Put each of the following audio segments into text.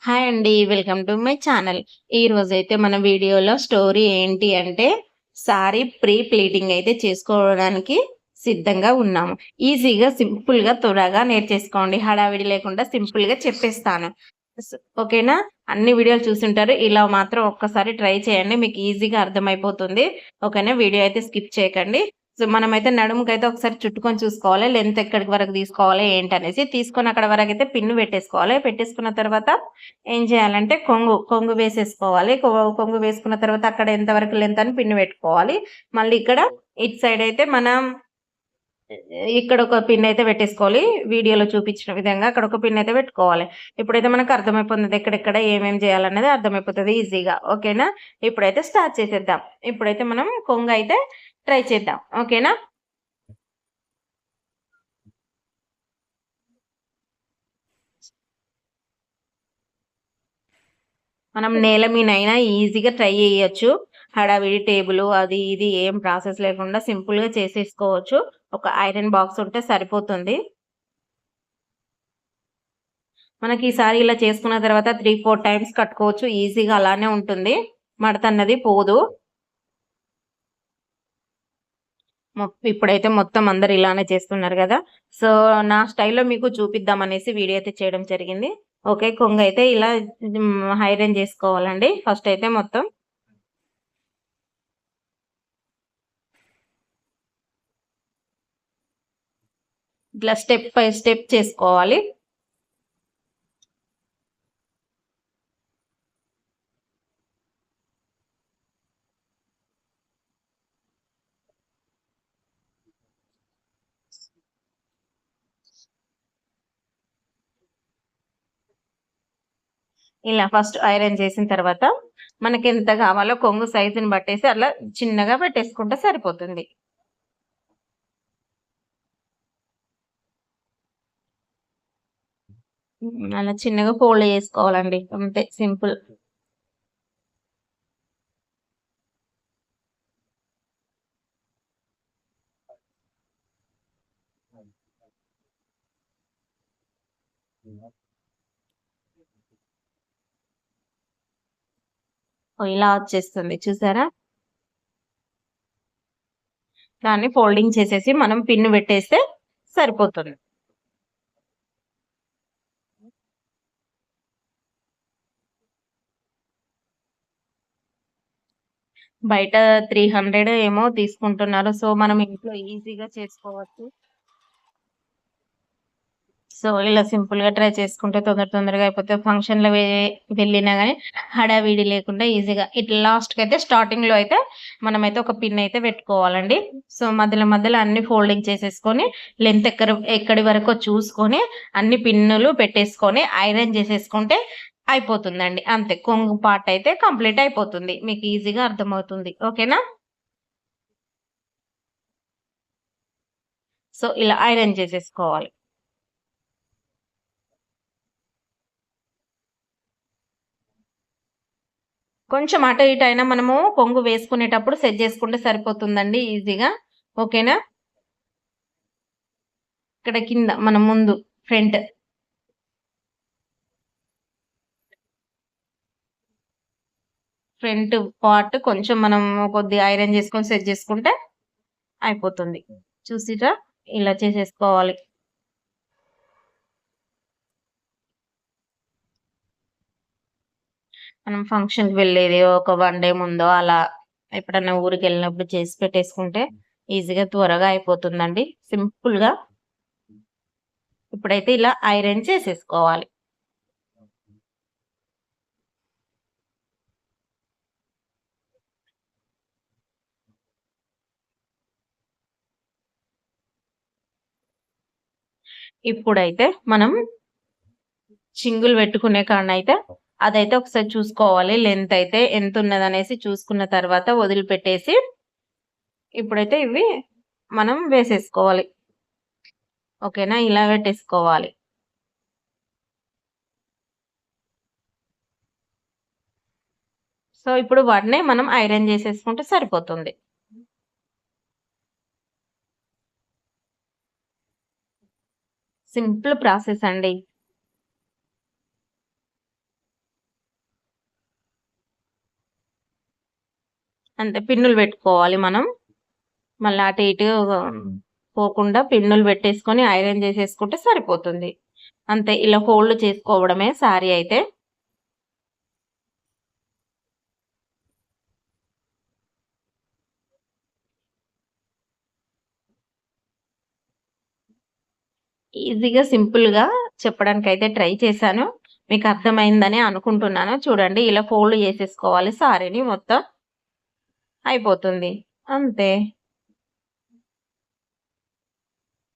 Hi అండి. Welcome to my channel. ఈరోజైతే మన వీడియోలో స్టోరీ ఏంటి అంటే, సారీ ప్రీ ప్లీటింగ్ అయితే చేసుకోవడానికి సిద్ధంగా ఉన్నాము. ఈజీగా, సింపుల్‌గా, త్వరగా నేర్చేసుకోండి. హడావిడి లేకుండా సింపుల్‌గా చెప్పేస్తాను. ఓకేనా? అన్ని వీడియోలు చూసుంటారు. ఇలా మాత్రం ఒక్కసారి ట్రై చేయండి. మీకు ఈజీగా అర్థమైపోతుంది. ఓకేనా? వీడియో అయితే స్కిప్ చేయకండి. మనమైతే నడుముకైతే ఒకసారి చుట్టుకొని చూసుకోవాలి. లెంత్ ఎక్కడి వరకు తీసుకోవాలి ఏంటనేసి. తీసుకొని అక్కడ వరకైతే పిన్ పెట్టేసుకోవాలి. పెట్టేసుకున్న తర్వాత ఏం చేయాలంటే కొంగు వేసేసుకోవాలి. కొంగు వేసుకున్న తర్వాత అక్కడ ఎంత వరకు లెంత్ అని పిన్ పెట్టుకోవాలి. మళ్ళీ ఇక్కడ ఇటు సైడ్ అయితే మనం ఇక్కడ ఒక పిన్ అయితే పెట్టేసుకోవాలి. వీడియోలో చూపించిన విధంగా అక్కడ ఒక పిన్ అయితే పెట్టుకోవాలి. ఇప్పుడైతే మనకు అర్థమైపోతుంది ఎక్కడెక్కడ ఏమేం చేయాలనేది అర్థమైపోతది ఈజీగా. ఓకేనా? ఇప్పుడైతే స్టార్ట్ చేసేద్దాం. ఇప్పుడైతే మనం కొంగైతే ట్రై చేద్దాం. ఓకేనా? మనం నేల మీనైనా ఈజీగా ట్రై చేయొచ్చు. హడావిడి టేబుల్ అది ఇది ఏం ప్రాసెస్ లేకుండా సింపుల్‌గా చేసేసుకోవచ్చు. ఒక ఐరన్ బాక్స్ ఉంటే సరిపోతుంది. మనకి ఈసారి ఇలా చేసుకున్న తర్వాత 3, 4 టైమ్స్ కట్టుకోవచ్చు. ఈజీగా అలానే ఉంటుంది. మడతన్నది పోదు. ఇప్పుడైతే మొత్తం అందరూ ఇలానే చేస్తున్నారు గదా! సో, నా స్టైల్‌లో మీకు చూపిద్దామనేసి వీడియో అయితే చేయడం జరిగింది. ఓకే. కొంగైతే ఇలా ఐరన్ జేసుకోవాలండి. ఫస్ట్ అయితే మొత్తం ఇట్లా స్టెప్ బై స్టెప్ చేసుకోవాలి. ఇలా ఫస్ట్ ఐరన్ చేసిన తర్వాత మనకెంత కావాలో కొంగు సైజుని బట్టేసి అట్లా చిన్నగా పెట్టేసుకుంటే సరిపోతుంది. అలా చిన్నగా ఫోల్డ్ చేసుకోవాలండి. అంతే సింపుల్. ఇలా వచ్చేస్తుంది చూసారా? దాన్ని ఫోల్డింగ్ చేసేసి మనం పిన్ పెట్టేస్తే సరిపోతుంది. బయట 300 ఏమో తీసుకుంటున్నారు. సో, మనం ఇంట్లో ఈజీగా చేసుకోవచ్చు. సో, ఇలా సింపుల్‌గా ట్రై చేసుకుంటే తొందరగా అయిపోతే ఫంక్షన్‌లో వెళ్ళినా గాని హడావిడి లేకుండా ఈజీగా ఇట్లా లాస్ట్‌కైతే స్టార్టింగ్‌లో అయితే మనమైతే ఒక పిన్ అయితే పెట్టుకోవాలండి. సో, మధ్యలో అన్ని ఫోల్డింగ్ చేసేసుకొని లెంత్ ఎక్కడి వరకో చూసుకొని అన్ని పిన్నులు పెట్టేసుకొని ఐరన్ చేసేసుకుంటే అయిపోతుందండి. అంతే కొంగు పార్ట్ అయితే కంప్లీట్ అయిపోతుంది. మీకు ఈజీగా అర్థమవుతుంది. ఓకేనా? సో, ఇలా ఐరన్ చేసేసుకోవాలి. కొంచెం అటు ఇటు అయినా మనము కొంగు వేసుకునేటప్పుడు సెట్ చేసుకుంటే సరిపోతుందండి ఈజీగా. ఓకేనా? ఇక్కడ కింద మన ముందు ఫ్రంట్. ఫ్రంట్ పార్ట్ కొంచెం మనం కొద్దిగా ఐరన్ చేసుకొని సెట్ చేసుకుంటే అయిపోతుంది. చూసిర్రా? ఇలా చేసేసుకోవాలి. మనం ఫంక్షన్‌కి వెళ్ళేది ఒక 1 డే ముందో అలా ఎప్పుడన్నా ఊరికెళ్ళినప్పుడు చేసి పెట్టేసుకుంటే ఈజీగా త్వరగా అయిపోతుందండి. సింపుల్‌గా. ఇప్పుడైతే ఇలా ఐరన్ చేసేసుకోవాలి. ఇప్పుడైతే మనం చింగులు పెట్టుకునే కాడనైతే అదైతే ఒకసారి చూసుకోవాలి. లెంత్ అయితే ఎంతున్నదనేసి చూసుకున్న తర్వాత వదిలిపెట్టేసి, ఇప్పుడైతే ఇవి మనం వేసేసుకోవాలి. ఓకేనా? ఇలా పెట్టేసుకోవాలి. సో, ఇప్పుడు వాటిని మనం ఐరన్ చేసేసుకుంటే సరిపోతుంది. సింపుల్ ప్రాసెస్ అండి. అంతే పిన్నులు పెట్టుకోవాలి మనం. మళ్ళీ అటు ఇటు పోకుండా పిన్నులు పెట్టేసుకొని ఐరన్ చేసేసుకుంటే సరిపోతుంది. అంతే ఇలా ఫోల్డ్ చేసుకోవడమే శారీ అయితే. ఈజీగా, సింపుల్‌గా చెప్పడానికైతే ట్రై చేశాను. మీకు అర్థమైందని అనుకుంటున్నాను. చూడండి ఇలా ఫోల్డ్ చేసేసుకోవాలి శారీని మొత్తం. అయిపోతుంది. అంతే.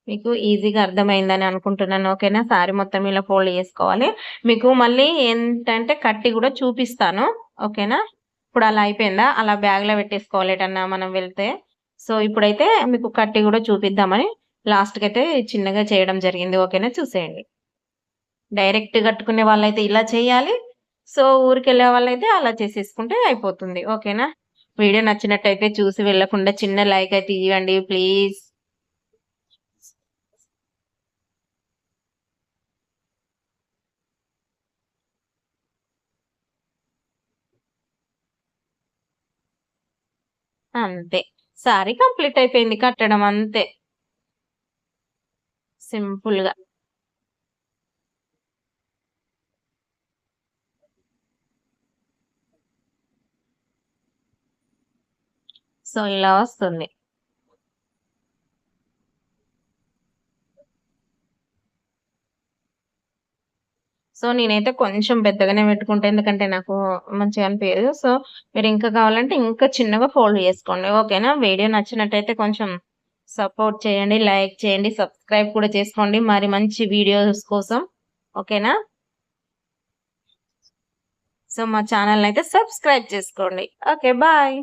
మీకు ఈజీగా అర్థమైందని అనుకుంటున్నాను. ఓకేనా? శారీ మొత్తం ఇలా ఫోల్డ్ చేసుకోవాలి. మీకు మళ్ళీ ఏంటంటే కట్టి గూడా చూపిస్తాను. ఓకేనా? ఇప్పుడు అలా అయిపోయిందా? అలా బ్యాగ్‌లో పెట్టేసుకోవాలి ఎటన్నా మనం వెళ్తే. సో, ఇప్పుడైతే మీకు కట్టి గూడా చూపిద్దామని లాస్ట్‌కైతే చిన్నగా చేయడం జరిగింది. ఓకేనా? చూసేయండి. డైరెక్ట్ కట్టుకునే వాళ్ళైతే ఇలా చేయాలి. సో, ఊరికెళ్ళే వాళ్ళైతే అలా చేసేసుకుంటే అయిపోతుంది. ఓకేనా? వీడియో నచ్చినట్టయితే చూసి వెళ్ళకుండా చిన్న లైక్ అయితే ఇయ్యండి ప్లీజ్. అంతే. సారీ కంప్లీట్ అయిపోయింది కట్టడం అంతే. సింపుల్‌గా. సో, ఇలా వస్తుంది. సో, నేనైతే కొంచెం పెద్దగానే పెట్టుకుంటా. ఎందుకంటే నాకు మంచిగా అనిపియదు. సో, మీరు ఇంకా కావాలంటే ఇంకా చిన్నగా ఫోల్డ్ చేసుకోండి. ఓకేనా? వీడియో నచ్చినట్టయితే కొంచెం సపోర్ట్ చేయండి, లైక్ చేయండి, సబ్స్క్రైబ్ కూడా చేసుకోండి మరి మంచి వీడియోస్ కోసం. ఓకేనా? సో, మా ఛానెల్‌నయితే సబ్స్క్రైబ్ చేసుకోండి. ఓకే. బాయ్.